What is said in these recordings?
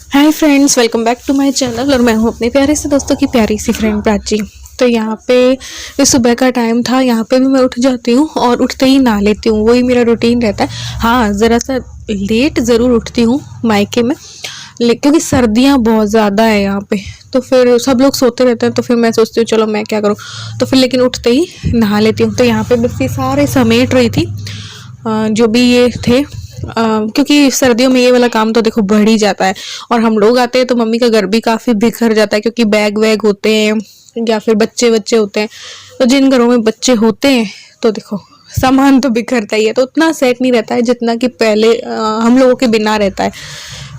Hi friends, welcome back to my channel. और मैं हूँ अपने प्यारे से दोस्तों की प्यारी सी फ्रेंड प्राची। तो यहाँ पे ये सुबह का टाइम था। यहाँ पे भी मैं उठ जाती हूँ और उठते ही नहा लेती हूँ, वही मेरा रूटीन रहता है। हाँ, ज़रा सा लेट ज़रूर उठती हूँ मायके में, क्योंकि सर्दियाँ बहुत ज़्यादा है यहाँ पे। तो फिर सब लोग सोते रहते हैं, तो फिर मैं सोचती हूँ चलो मैं क्या करूँ। तो फिर लेकिन उठते ही नहा लेती हूँ। तो यहाँ पे बस ये सारे समेट रही थी जो भी ये थे, क्योंकि सर्दियों में ये वाला काम तो देखो बढ़ ही जाता है। और हम लोग आते हैं तो मम्मी का घर भी काफ़ी बिखर जाता है, क्योंकि बैग वैग होते हैं या फिर बच्चे बच्चे होते हैं। तो जिन घरों में बच्चे होते हैं तो देखो सामान तो बिखरता ही है, तो उतना सेट नहीं रहता है जितना कि पहले हम लोगों के बिना रहता है।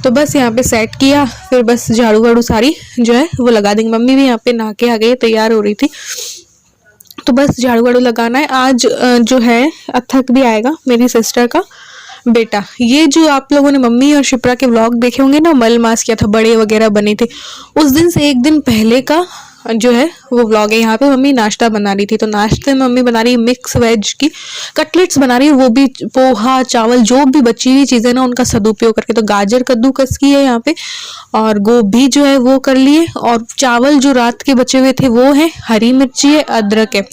तो बस यहाँ पे सेट किया, फिर बस झाड़ू वाड़ू सारी जो है वो लगा देंगे। मम्मी भी यहाँ पे नहा के आ गई, तैयार हो रही थी। तो बस झाड़ू वाड़ू लगाना है। आज जो है अथक भी आएगा, मेरी सिस्टर का बेटा। ये जो आप लोगों ने मम्मी और शिप्रा के व्लॉग देखे होंगे ना, मल मास किया था, बड़े वगैरह बने थे, उस दिन से एक दिन पहले का जो है वो व्लॉग है। यहाँ पे मम्मी नाश्ता बना रही थी, तो नाश्ते में मम्मी बना रही है मिक्स वेज की कटलेट्स बना रही है, वो भी पोहा चावल जो भी बची हुई चीजें ना उनका सदुपयोग करके। तो गाजर कद्दू कस की है यहाँ पे, और गोभी जो है वो कर लिए, और चावल जो रात के बचे हुए थे वो है, हरी मिर्ची है, अदरक है,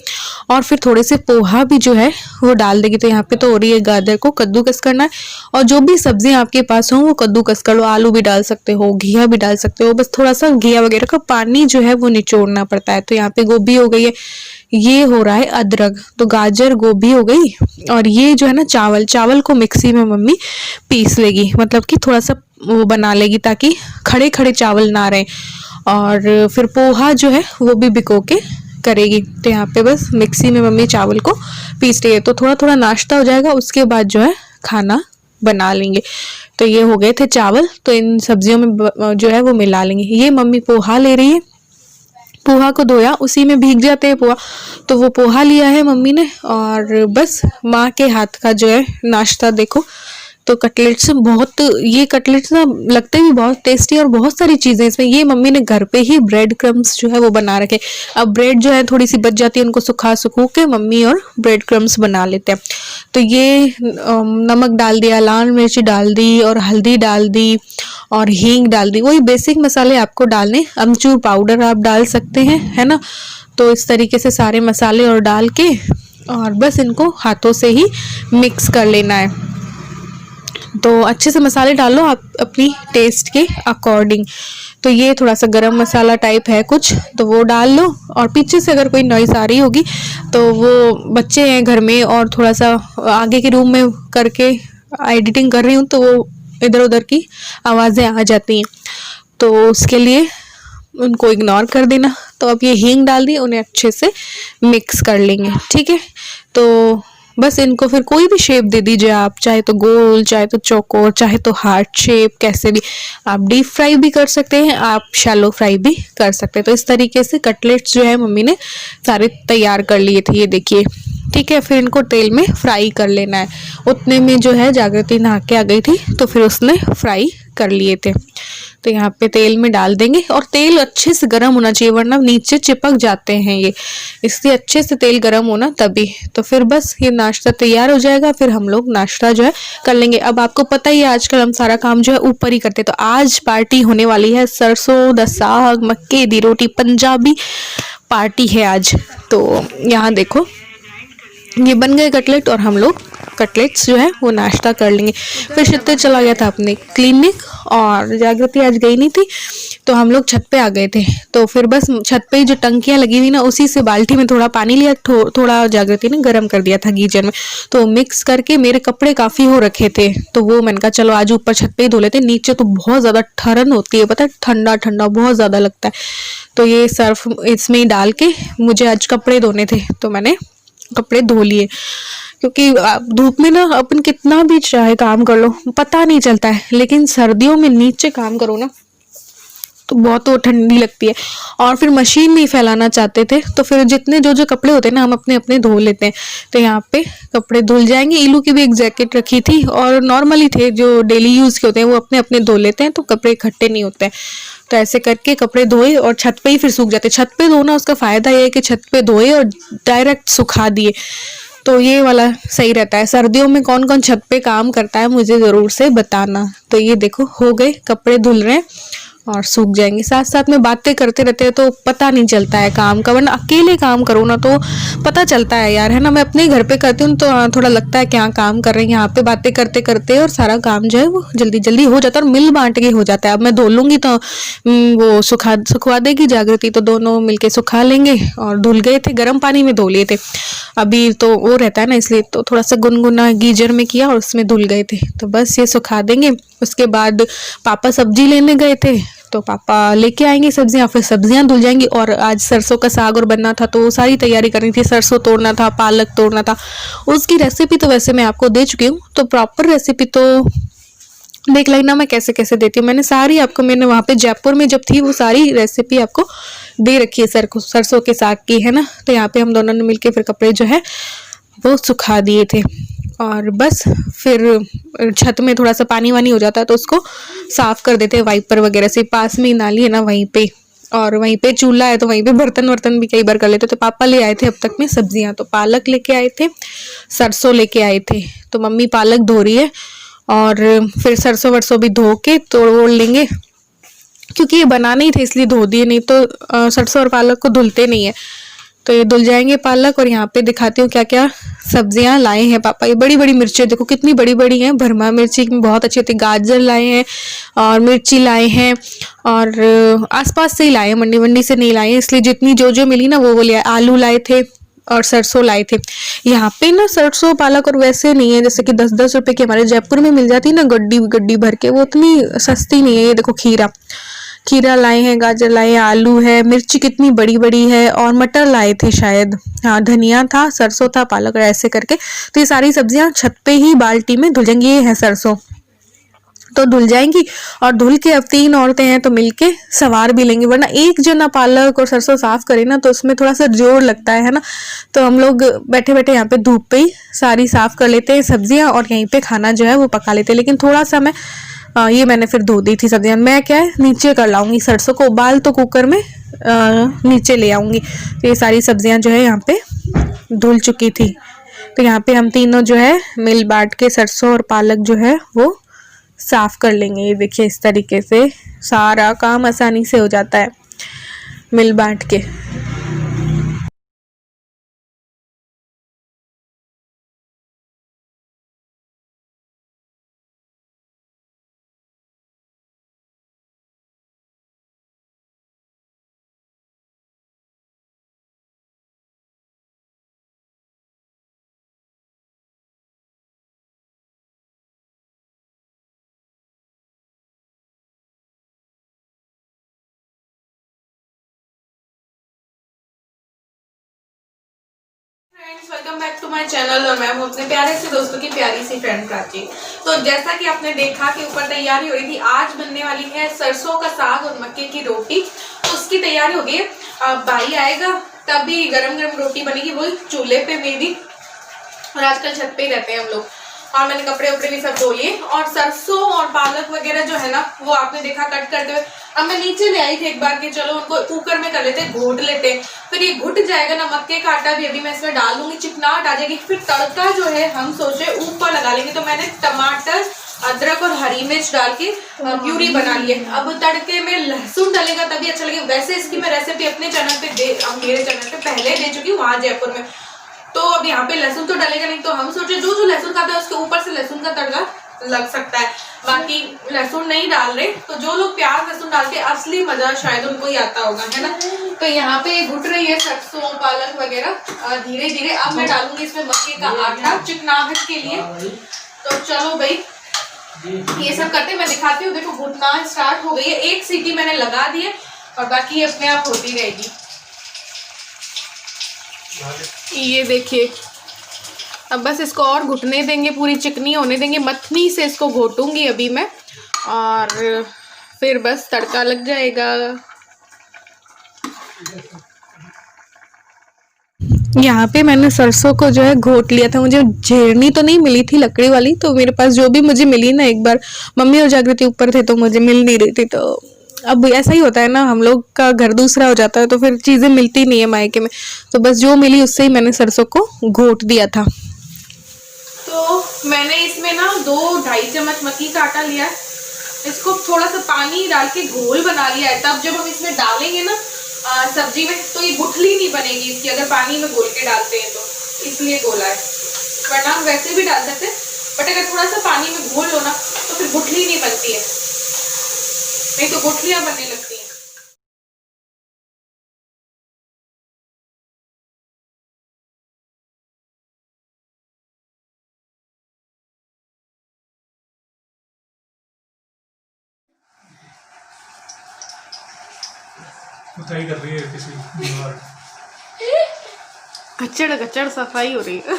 और फिर थोड़े से पोहा भी जो है वो डाल देगी। तो यहाँ पे तो हो रही है गाजर को कद्दूकस करना है, और जो भी सब्जियां आपके पास हो वो कद्दूकस कर लो। आलू भी डाल सकते हो, घिया भी डाल सकते हो, बस थोड़ा सा घिया वगैरह का पानी जो है वो निचोड़ना पड़ता है। तो यहाँ पे गोभी हो गई है, ये हो रहा है अदरक, तो गाजर गोभी हो गई। और ये जो है ना चावल, चावल को मिक्सी में मम्मी पीस लेगी, मतलब कि थोड़ा सा वो बना लेगी ताकि खड़े खड़े चावल ना रहे। और फिर पोहा जो है वो भी भिगो के करेगी। तो यहाँ पे बस मिक्सी में मम्मी चावल को पीस रही है, तो थोड़ा थोड़ा नाश्ता हो जाएगा, उसके बाद जो है खाना बना लेंगे। तो ये हो गए थे चावल, तो इन सब्जियों में जो है वो मिला लेंगे। ये मम्मी पोहा ले रही है, पोहा को धोया, उसी में भीग जाते हैं पोहा, तो वो पोहा लिया है मम्मी ने। और बस माँ के हाथ का जो है नाश्ता देखो। तो कटलेट्स बहुत, ये कटलेट्स ना लगते भी बहुत टेस्टी, और बहुत सारी चीज़ें इसमें। ये मम्मी ने घर पे ही ब्रेड क्रम्स जो है वो बना रखे। अब ब्रेड जो है थोड़ी सी बच जाती है, उनको सुखा के मम्मी और ब्रेड क्रम्स बना लेते हैं। तो ये नमक डाल दिया, लाल मिर्ची डाल दी, और हल्दी डाल दी, और हींग डाल दी। वही बेसिक मसाले आपको डालने, अमचूर पाउडर आप डाल सकते हैं, है ना। तो इस तरीके से सारे मसाले और डाल के, और बस इनको हाथों से ही मिक्स कर लेना है। तो अच्छे से मसाले डालो आप अपनी टेस्ट के अकॉर्डिंग। तो ये थोड़ा सा गरम मसाला टाइप है कुछ, तो वो डाल लो। और पीछे से अगर कोई नॉइज़ आ रही होगी तो वो बच्चे हैं घर में, और थोड़ा सा आगे के रूम में करके एडिटिंग कर रही हूँ, तो वो इधर उधर की आवाज़ें आ जाती हैं, तो उसके लिए उनको इग्नोर कर देना। तो अब ये हींग डाल दी, उन्हें अच्छे से मिक्स कर लेंगे, ठीक है। तो बस इनको फिर कोई भी शेप दे दीजिए आप, चाहे तो गोल, चाहे तो चौकोर, चाहे तो हार्ट शेप, कैसे भी। आप डीप फ्राई भी कर सकते हैं, आप शैलो फ्राई भी कर सकते हैं। तो इस तरीके से कटलेट्स जो है मम्मी ने सारे तैयार कर लिए थे, ये देखिए, ठीक है। फिर इनको तेल में फ्राई कर लेना है। उतने में जो है जागृति नहा के आ गई थी, तो फिर उसने फ्राई कर लिए थे। तो यहाँ पे तेल में डाल देंगे, और तेल अच्छे से गर्म होना चाहिए, वरना नीचे चिपक जाते हैं ये, इसलिए अच्छे से तेल गर्म होना तभी। तो फिर बस ये नाश्ता तैयार हो जाएगा, फिर हम लोग नाश्ता जो है कर लेंगे। अब आपको पता ही है आजकल हम सारा काम जो है ऊपर ही करते हैं। तो आज पार्टी होने वाली है, सरसों दा साग मक्के दी रोटी, पंजाबी पार्टी है आज। तो यहाँ देखो ये बन गए कटलेट, और हम लोग कटलेट्स जो है वो नाश्ता कर लेंगे। फिर शित्ते चला गया था अपने क्लिनिक, और जागृति आज गई नहीं थी, तो हम लोग छत पे आ गए थे। तो फिर बस छत पे ही जो टंकियां लगी हुई ना, उसी से बाल्टी में थोड़ा पानी लिया, थोड़ा जागृति ने गर्म कर दिया था गीजर में, तो मिक्स करके, मेरे कपड़े काफ़ी हो रखे थे, तो वो मैंने कहा चलो आज ऊपर छत पे ही धो लेते। नीचे तो बहुत ज़्यादा ठंड होती है, पता है, ठंडा ठंडा बहुत ज़्यादा लगता है। तो ये सर्फ इसमें ही डाल के मुझे आज कपड़े धोने थे, तो मैंने कपड़े धो लिए। क्योंकि धूप में ना अपन कितना भी चाहे काम कर लो पता नहीं चलता है, लेकिन सर्दियों में नीचे काम करो ना तो बहुत वो ठंडी लगती है। और फिर मशीन नहीं फैलाना चाहते थे, तो फिर जितने जो जो कपड़े होते हैं ना हम अपने अपने धो लेते हैं। तो यहाँ पे कपड़े धुल जाएंगे। इलू की भी एक जैकेट रखी थी, और नॉर्मली थे जो डेली यूज़ के होते हैं, वो अपने अपने धो लेते हैं, तो कपड़े इकट्ठे नहीं होते हैं। तो ऐसे करके कपड़े धोए, और छत पे ही फिर सूख जाते। छत पे धोना उसका फ़ायदा ये है कि छत पे धोए और डायरेक्ट सुखा दिए, तो ये वाला सही रहता है। सर्दियों में कौन कौन छत पे काम करता है मुझे ज़रूर से बताना। तो ये देखो हो गए, कपड़े धुल रहे हैं और सूख जाएंगे। साथ साथ में बातें करते रहते हैं तो पता नहीं चलता है काम का, वरना अकेले काम करो ना तो पता चलता है यार, है ना। मैं अपने घर पे करती हूँ तो थोड़ा लगता है क्या काम कर रहे हैं। यहाँ पे बातें करते करते और सारा काम जो है वो जल्दी जल्दी हो जाता है और मिल बांट के हो जाता है। अब मैं धो लूंगी तो वो सुखवा देगी जागृति, तो दोनों मिलके सुखा लेंगे। और धुल गए थे, गर्म पानी में धो लिए थे, अभी तो वो रहता है ना इसलिए तो थोड़ा सा गुनगुना गीजर में किया और उसमें धुल गए थे। तो बस ये सुखा देंगे। उसके बाद पापा सब्जी लेने गए थे तो पापा लेके आएंगे सब्जियां, फिर सब्जियां धुल जाएंगी। और आज सरसों का साग और बनना था तो सारी तैयारी करनी थी। सरसों तोड़ना था, पालक तोड़ना था। उसकी रेसिपी तो वैसे मैं आपको दे चुकी हूँ, तो प्रॉपर रेसिपी तो देख लेना मैं कैसे कैसे देती हूँ। मैंने सारी आपको, मैंने वहाँ पे जयपुर में जब थी वो सारी रेसिपी आपको दे रखी है सरसों के साग की, है ना। तो यहाँ पे हम दोनों ने मिलके फिर कपड़े जो है वो सुखा दिए थे। और बस फिर छत में थोड़ा सा पानी वानी हो जाता है तो उसको साफ कर देते हैं वाइपर वगैरह से। पास में ही नाली है ना वहीं पे, और वहीं पे चूल्हा है तो वहीं पे बर्तन वर्तन भी कई बार कर लेते। तो पापा ले आए थे अब तक में सब्जियां, तो पालक लेके आए थे, सरसों लेके आए थे। तो मम्मी पालक धो रही है और फिर सरसों वरसों भी धो के तोड़ लेंगे, क्योंकि ये बनाने ही थे इसलिए धो दिए, नहीं तो सरसों और पालक को धुलते नहीं है। तो ये धुल जाएंगे पालक। और यहाँ पे दिखाती हूँ क्या क्या सब्जियां लाए हैं पापा। ये बड़ी बड़ी मिर्ची देखो कितनी बड़ी बड़ी हैं, भरमा मिर्ची बहुत अच्छी होती है। गाजर लाए हैं और मिर्ची लाए हैं, और आसपास से ही लाए हैं, मंडी वंडी से नहीं लाए हैं, इसलिए जितनी जो जो मिली ना वो ले आए। आलू लाए थे और सरसों लाए थे। यहाँ पे ना सरसों पालक और वैसे नहीं है जैसे कि 10-10 रुपए की हमारे जयपुर में मिल जाती है ना गड्डी गड्डी भर के, वो उतनी सस्ती नहीं है। ये देखो खीरा लाए हैं, गाजर लाए हैं, आलू है, मिर्ची कितनी बड़ी बड़ी है, और मटर लाए थे शायद, हाँ धनिया था, सरसों था, पालक, ऐसे करके। तो ये सारी सब्जियां छत पे ही बाल्टी में धुल जाएंगी। ये है सरसों तो धुल जाएंगी, और धुल के अब 3 औरतें हैं तो मिलके सवार भी लेंगे, वरना एक जना पालक और सरसों साफ करे ना तो उसमें थोड़ा सा जोर लगता है ना। तो हम लोग बैठे बैठे यहाँ पे धूप पे ही सारी साफ कर लेते हैं सब्जियां, और यहीं पे खाना जो है वो पका लेते हैं। लेकिन थोड़ा सा मैं ये मैंने फिर धो दी थी सब्जियां, मैं क्या है नीचे कर लाऊंगी। सरसों को उबाल तो कुकर में नीचे ले आऊंगी। तो ये सारी सब्जियां जो है यहाँ पे धुल चुकी थी। तो यहाँ पे हम तीनों जो है मिल बांट के सरसों और पालक जो है वो साफ कर लेंगे। ये देखिए इस तरीके से सारा काम आसानी से हो जाता है मिल बांट के। Friends welcome back to my channel, और मैं हूँ अपने प्यारे से दोस्तों की प्यारी सी फ्रेंड प्राची। तो जैसा कि आपने देखा कि ऊपर तैयारी हो रही थी, आज बनने वाली है सरसों का साग और मक्के की रोटी। तो उसकी तैयारी हो गई है, अब भाई आएगा तभी गरम गरम रोटी बनेगी, वो चूल्हे पे मेरी। और आजकल छत पे ही रहते हैं हम लोग। और मैंने कपड़े उपड़े भी सब धो लिए, और सरसों और पालक वगैरह जो है ना वो आपने देखा कट करते हुए। अब मैं नीचे ले आई थी एक बार कि चलो उनको कुकर में कर लेते, घोट लेते। फिर ये घुट जाएगा ना, मक्के का आटा भी अभी मैं इसमें डाल दूंगी, चिकनाहट आ जाएगी। फिर तड़का जो है हम सोचे ऊपर लगा लेंगे। तो मैंने टमाटर, अदरक और हरी मिर्च डाल के प्यूरी बना ली है। अब तड़के में लहसुन डलेगा तभी अच्छा लगेगा। वैसे इसकी मैं रेसिपी अपने चैनल पे मेरे चैनल पे पहले दे चुकी हूँ वहां जयपुर में। तो अब यहाँ पे लहसुन तो डलेगा नहीं, तो हम सोचे जो जो लहसुन खाता है उसके ऊपर से लहसुन का तड़का लग सकता है। बाकी लहसुन नहीं डाल रहे, तो जो लोग प्याज लहसुन डालते हैं असली मजा शायद उनको ही आता होगा, है ना। तो यहाँ पे घुट रही है सरसों पालक वगैरह धीरे धीरे। अब मैं डालूंगी इसमें मक्के का आटा चिकनाहट के लिए। तो चलो भाई ये सब करते मैं दिखाती हूँ। देखो घुटना स्टार्ट हो गई है, 1 सीटी मैंने लगा दी है और बाकी अपने आप होती रहेगी। ये देखिए अब बस इसको और घुटने देंगे, पूरी चिकनी होने देंगे, मथनी से इसको घोटूंगी अभी मैं, और फिर बस तड़का लग जाएगा। यहाँ पे मैंने सरसों को जो है घोट लिया था। मुझे झेरनी तो नहीं मिली थी लकड़ी वाली, तो मेरे पास जो भी मुझे मिली ना, एक बार मम्मी और जागृति ऊपर थे तो मुझे मिल नहीं रही थी, तो अब ऐसा ही होता है ना, हम लोग का घर दूसरा हो जाता है तो फिर चीज़ें मिलती नहीं है मायके में। तो बस जो मिली उससे ही मैंने सरसों को घोट दिया था। तो मैंने इसमें ना 2-2.5 चम्मच मक्की का आटा लिया है। इसको थोड़ा सा पानी डाल के घोल बना लिया है। तब जब हम इसमें डालेंगे ना सब्जी में, तो ये गुठली नहीं बनेगी इसकी, अगर पानी में घोल के डालते हैं तो, इसलिए घोला है। वरना हम वैसे भी डाल सकते हैं, बट अगर थोड़ा सा पानी में घोल लो ना तो फिर गुठली नहीं बनती है, नहीं तो गुठलियां बनने लगती हैं। सफाई कर रही है किसी दीवार। गच्चड़ गच्चड़ सफाई हो रही है।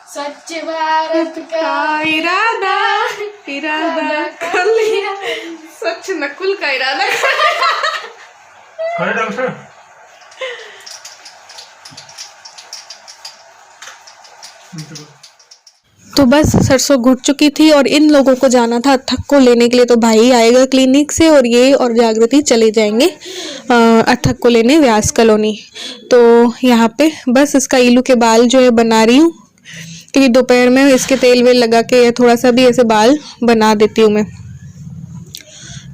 स्वच्छ भारत का इरादा इरादा कर लिया, स्वच्छ नकुल का इरादा करे डॉक्टर। तो बस सरसों घुट चुकी थी और इन लोगों को जाना था अथक को लेने के लिए। तो भाई आएगा क्लिनिक से और ये और जागृति चले जाएंगे अथक को लेने व्यास कॉलोनी। तो यहाँ पे बस इसका इलू के बाल जो है बना रही हूँ, क्योंकि दोपहर में इसके तेल वेल लगा के थोड़ा सा भी ऐसे बाल बना देती हूँ मैं।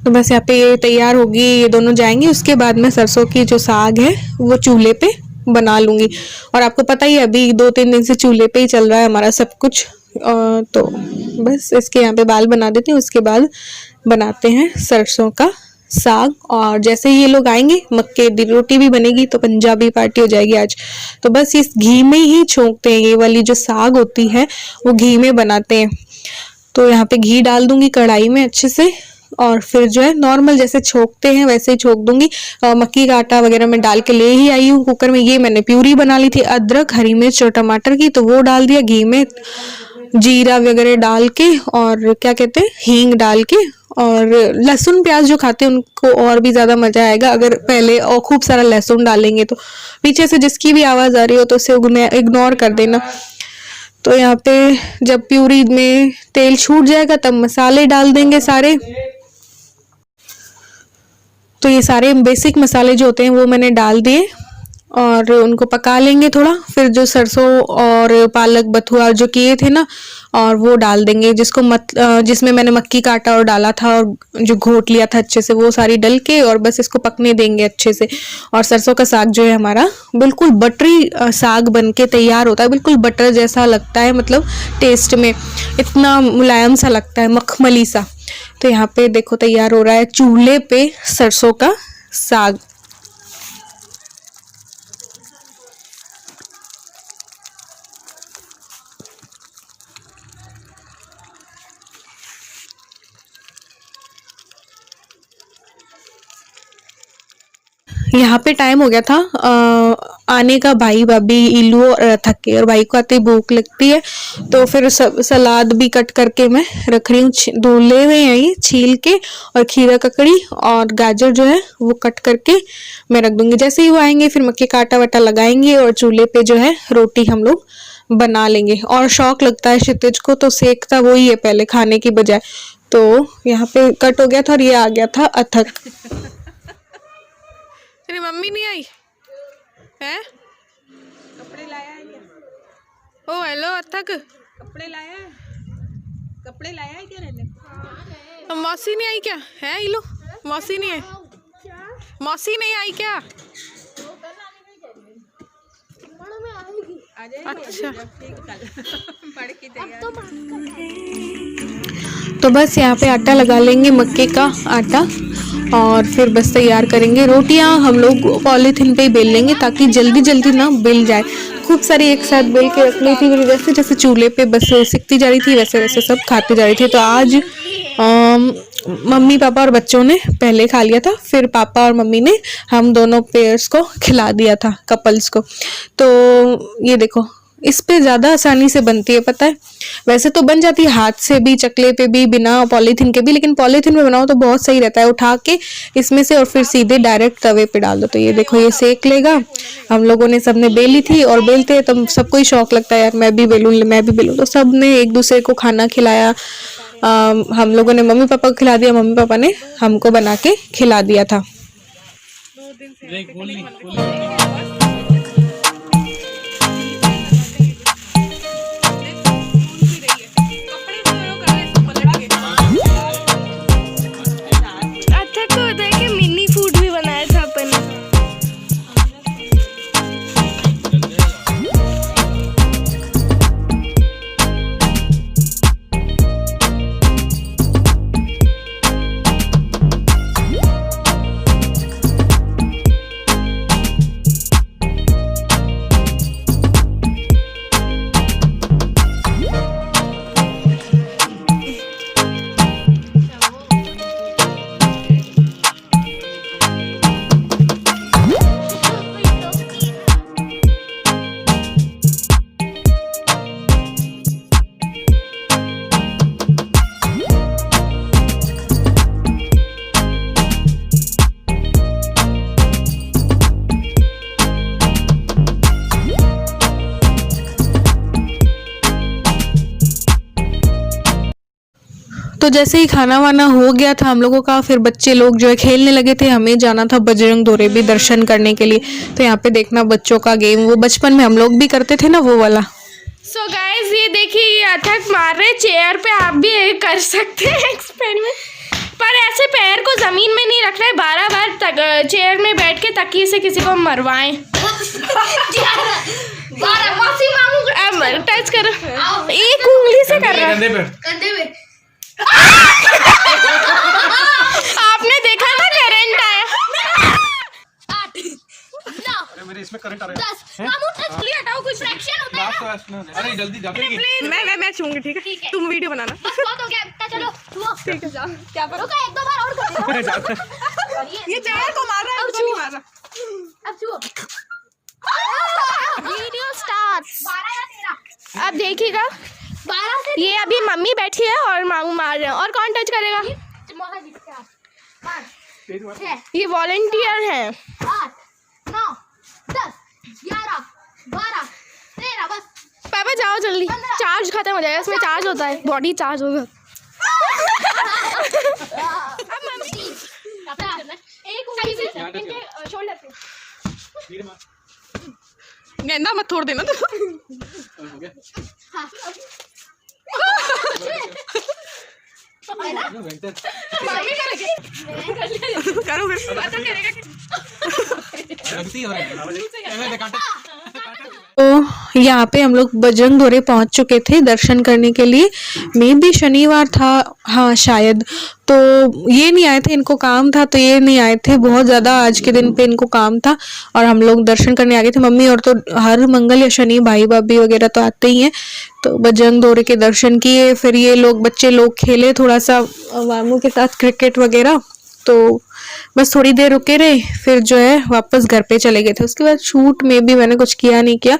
तो बस यहाँ पे ये तैयार होगी, ये दोनों जाएंगे, उसके बाद में सरसों की जो साग है वो चूल्हे पे बना लूँगी। और आपको पता ही है अभी 2-3 दिन से चूल्हे पे ही चल रहा है हमारा सब कुछ। तो बस इसके यहाँ पे बाल बना देती हूँ, उसके बाद बनाते हैं सरसों का साग। और जैसे ही ये लोग आएंगे मक्के की रोटी भी बनेगी, तो पंजाबी पार्टी हो जाएगी आज। तो बस इस घी में ही छोंकते हैं, ये वाली जो साग होती है वो घी में बनाते हैं। तो यहाँ पे घी डाल दूंगी कढ़ाई में अच्छे से, और फिर जो है नॉर्मल जैसे छोंकते हैं वैसे ही छोंक दूंगी। मक्की का आटा वगैरह मैं डाल के ले ही आई हूँ कुकर में। ये मैंने प्यूरी बना ली थी अदरक हरी मिर्च और टमाटर की, तो वो डाल दिया घी में, जीरा वगैरह डाल के, और क्या कहते हैं हींग डाल के, और लहसुन प्याज जो खाते हैं उनको और भी ज़्यादा मज़ा आएगा अगर पहले और खूब सारा लहसुन डालेंगे। तो पीछे से जिसकी भी आवाज़ आ रही हो तो उसे इग्नोर कर देना। तो यहाँ पे जब प्यूरी में तेल छूट जाएगा तब मसाले डाल देंगे सारे। तो ये सारे बेसिक मसाले जो होते हैं वो मैंने डाल दिए और उनको पका लेंगे थोड़ा। फिर जो सरसों और पालक बथुआ जो किए थे ना, और वो डाल देंगे, जिसमें मैंने मक्की का आटा और डाला था और जो घोट लिया था अच्छे से, वो सारी डल के, और बस इसको पकने देंगे अच्छे से। और सरसों का साग जो है हमारा बिल्कुल बटरी साग बन के तैयार होता है, बिल्कुल बटर जैसा लगता है, मतलब टेस्ट में इतना मुलायम सा लगता है, मखमली सा। तो यहाँ पे देखो तैयार हो रहा है चूल्हे पे सरसों का साग। यहाँ पे टाइम हो गया था आने का, भाई भाभी इलू और थके, और भाई को आते ही भूख लगती है। तो फिर सलाद भी कट करके मैं रख रही हूँ, धुले हुए हैं ये छील के, और खीरा ककड़ी और गाजर जो है वो कट करके मैं रख दूंगी। जैसे ही वो आएंगे फिर मक्के का आटा वाटा लगाएंगे और चूल्हे पे जो है रोटी हम लोग बना लेंगे। और शौक लगता है क्षितिज को, तो सेकता वो ही है पहले खाने की बजाय। तो यहाँ पे कट हो गया था और ये आ गया था अथक। तेरी मम्मी नहीं आई है? कपड़े लाया है क्या? ओ हेलो अथक, कपड़े लाया है? कपड़े लाया है क्या रहने? अब मौसी नहीं आई क्या है? इलो मौसी नहीं आई, मौसी नहीं आई क्या? अच्छा तो बस यहाँ पे आटा लगा लेंगे मक्के का आटा, और फिर बस तैयार करेंगे रोटियां। हम लोग पॉलीथिन पे ही बेल लेंगे ताकि जल्दी जल्दी ना बेल जाए। खूब सारी एक साथ बेल के रख ली थी, फिर जैसे जैसे चूल्हे पे बस सिकती जा रही थी वैसे वैसे सब खाती जा रही थी। तो आज मम्मी पापा और बच्चों ने पहले खा लिया था, फिर पापा और मम्मी ने हम दोनों पेयर्स को खिला दिया था, कपल्स को। तो ये देखो इस पे ज़्यादा आसानी से बनती है, पता है। वैसे तो बन जाती है हाथ से भी, चकले पे भी, बिना पॉलीथीन के भी, लेकिन पॉलीथीन में बनाओ तो बहुत सही रहता है। उठा के इसमें से और फिर सीधे डायरेक्ट तवे पे डाल दो। तो ये देखो ये सेक लेगा। हम लोगों ने सबने बेली थी, और बेलते हैं तो सबको ही शौक लगता है यार मैं भी बेलूँ मैं भी बेलूँ। तो सब ने एक दूसरे को खाना खिलाया, हम लोगों ने मम्मी पापा को खिला दिया, मम्मी पापा ने हमको बना के खिला दिया था। अच्छा तो होता है कि मिनी फूड भी बनाया था अपन ने। तो जैसे ही खाना वाना हो गया था हम लोगों का, फिर बच्चे लोग जो है खेलने लगे थे। हमें जाना था बजरंग दौरे भी दर्शन करने के लिए। तो यहाँ पे देखना बच्चों का गेम, वो बचपन में हम लोग भी करते थे ना वो वाला। सो गाइस ये देखिए ये अथक मार रहे चेयर पे, आप भी ये कर सकते हैं एक्सपेरिमेंट, पर ऐसे पैर को जमीन में नहीं रखना है, 12 बार चेयर में बैठ के तकिए से किसी को मरवाएं। टच करो, एक उंगली से कर रहा है। आपने देखा ना करंट आया। मेरे इसमें करंट आ रहा है। हटाओ, कुछ फ्रैक्शन होता है ना। अरे जल्दी जाके मैं छूंगी, ठीक है? तुम वीडियो बनाना। बस बहुत हो गया, चलो ठीक है। क्या करो, एक दो बार और कर दो। ये चेयर को मार रहा है, मुझे नहीं मार रहा। अब छुओ। Video start. अब देखिएगा, ये अभी मम्मी बैठी है और मामू मार रहे हैं, और कौन टच करेगा? ये वॉलंटियर है। 8 9 10 11 12 13 बस। पापा जाओ जल्दी, चार्ज खत्म हो जाएगा, इसमें चार्ज होता है, बॉडी चार्ज होगा। एक उंगली से इनके शोल्डर पे। गेंदा मत छोड़ देना तो। करो फिर। तो यहाँ पे हम लोग बजरंग दौरे पहुँच चुके थे दर्शन करने के लिए। मे भी शनिवार था, हाँ शायद। तो ये नहीं आए थे, इनको काम था तो ये नहीं आए थे। बहुत ज़्यादा आज के दिन पे इनको काम था और हम लोग दर्शन करने आ गए थे। मम्मी और तो हर मंगल या शनि भाई भाभी वगैरह तो आते ही हैं। तो बजरंग दौरे के दर्शन किए, फिर ये लोग बच्चे लोग खेले थोड़ा सा मामू के साथ क्रिकेट वगैरह। तो बस थोड़ी देर रुके रहे, फिर जो है वापस घर पे चले गए थे। उसके बाद शूट में भी मैंने कुछ किया नहीं किया,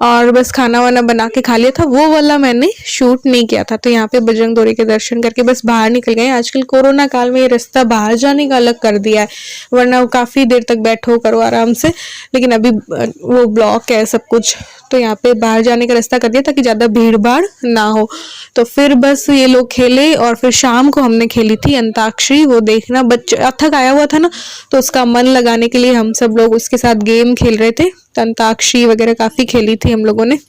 और बस खाना वाना बना के खा लिया था, वो वाला मैंने शूट नहीं किया था। तो यहाँ पे बजरंग दौरे के दर्शन करके बस बाहर निकल गए। आजकल कोरोना काल में ये रास्ता बाहर जाने का अलग कर दिया है, वरना काफ़ी देर तक बैठो करो आराम से, लेकिन अभी वो ब्लॉक है सब कुछ। तो यहाँ पे बाहर जाने का रास्ता कर दिया ताकि ज़्यादा भीड़ भाड़ ना हो। तो फिर बस ये लोग खेले, और फिर शाम को हमने खेली थी अंताक्षरी। वो देखना बच्चे अथक आया हुआ था ना, तो उसका मन लगाने के लिए हम सब लोग उसके साथ गेम खेल रहे थे। तो अंताक्षरी वगैरह काफ़ी खेली थी हम लोगों ने।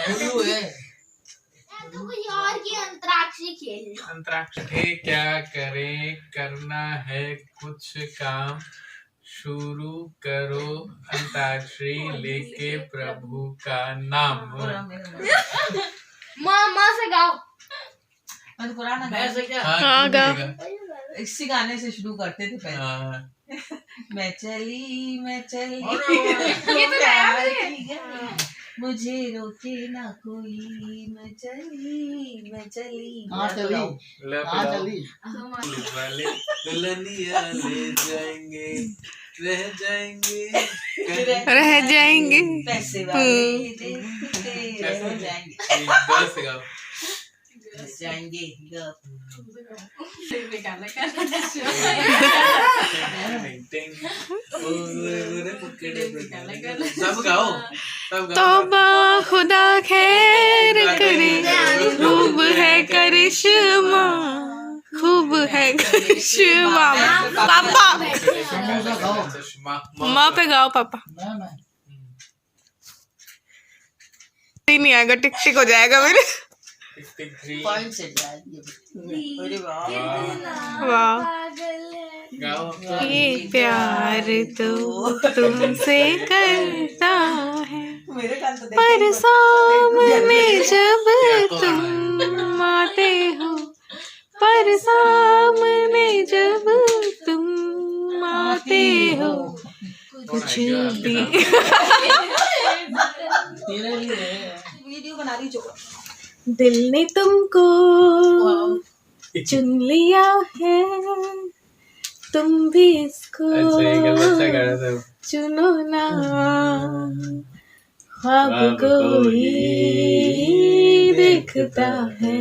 तो कोई और की अंतराक्षरी खेल। अंतराक्षरी क्या करें, करना है कुछ काम, शुरू करो अंताक्षरी लेके प्रभु का नाम। माँ से गाओ। पुराना हाँ, गा। इसी गाने से शुरू करते थे पहले। हाँ। मैं चली ये तो नया प्यार है। की गली, मुझे रोके ना कोई, मैं चली वाले दुल्हनिया ले जाएंगे, रह जाएंगे रह जाएंगे। पैसे वाले देखते रह जाएंगे, बस गाओ। बस जाएंगे सब गाओ, सब गाओ। तौबा खुदा खैर करे, खूब है करिश्मा, खूब है करिश्मा। पापा माँ पे गाओ पापा। नहीं आएगा, टिक टिक हो जाएगा मेरे। पॉइंट से अरे वाह वाह, गाओ। ये प्यार तो तुमसे करता है, मेरे कान तो पर सामने जब तुम आते हो, पर सामने जब तुम आते हो, कुछ भी। वीडियो बना रही जो दिल ने तुमको चुन लिया है, तुम भी इसको अच्छा गाना था। चुनो ना, ख्वाब कोई देखता है,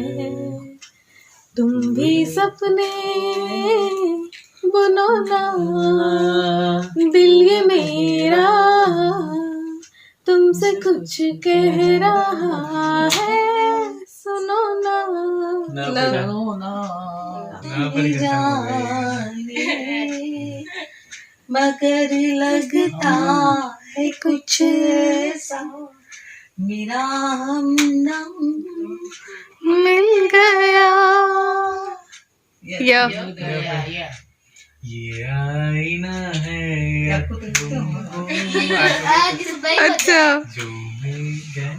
तुम भी सपने बुनो ना, दिल ये मेरा तुमसे कुछ कह रहा है, सुनो ना। जाने मगर लगता है कुछ ऐसा, मेरा हमदम मिल गया। या ये आईना है अच्छा, जो मिल गए।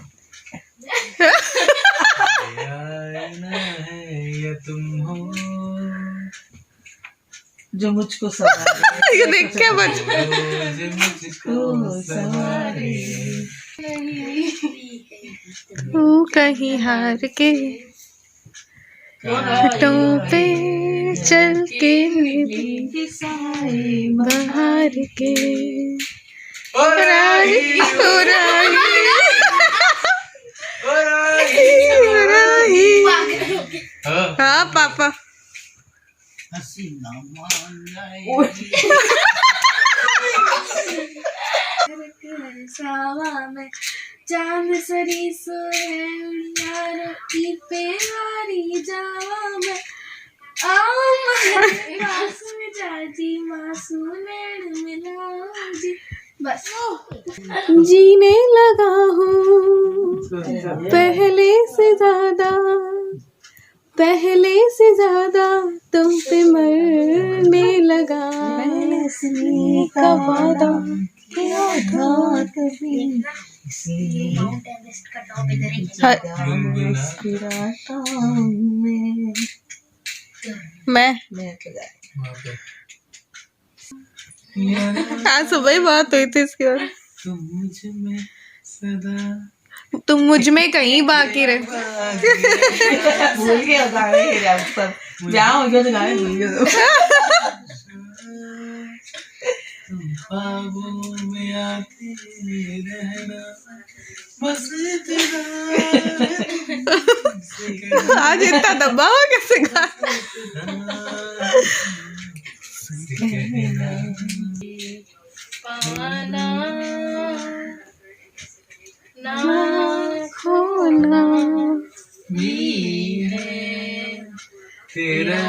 ये आईना है या तुम हो, जो मुझको सवारे, ये देख क्या बच जो मुझको सवारे। तू कहीं हार के होठों पे चल के बाहर के राही हाँ पापा। हसीना मान जाए सावा में चांद सरी सोए यारो की पेवारी जावा में आओ मासूम जाजी मासूम मिलाओ जी बस जीने लगा हूँ पहले से ज्यादा तुम पे मरने लगा, हंसने का वादा क्या था कभी, इसलिए मुस्कुराता हूँ मैं मैं आज सुबह ही बात हुई थी इसके बाद। तुम मुझ में सदा, तुम मुझ में कहीं बाकी रहे। भूल गया गाने सब, ब्याह हो गया तो गाने भूल गया। तुम ख्वाबों में आते रहना, बस आज इतना दबाव कैसे गा। पाना ना खोना भी है तेरा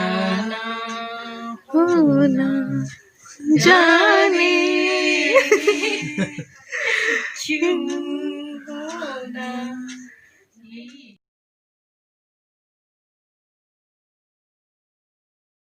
होना जाने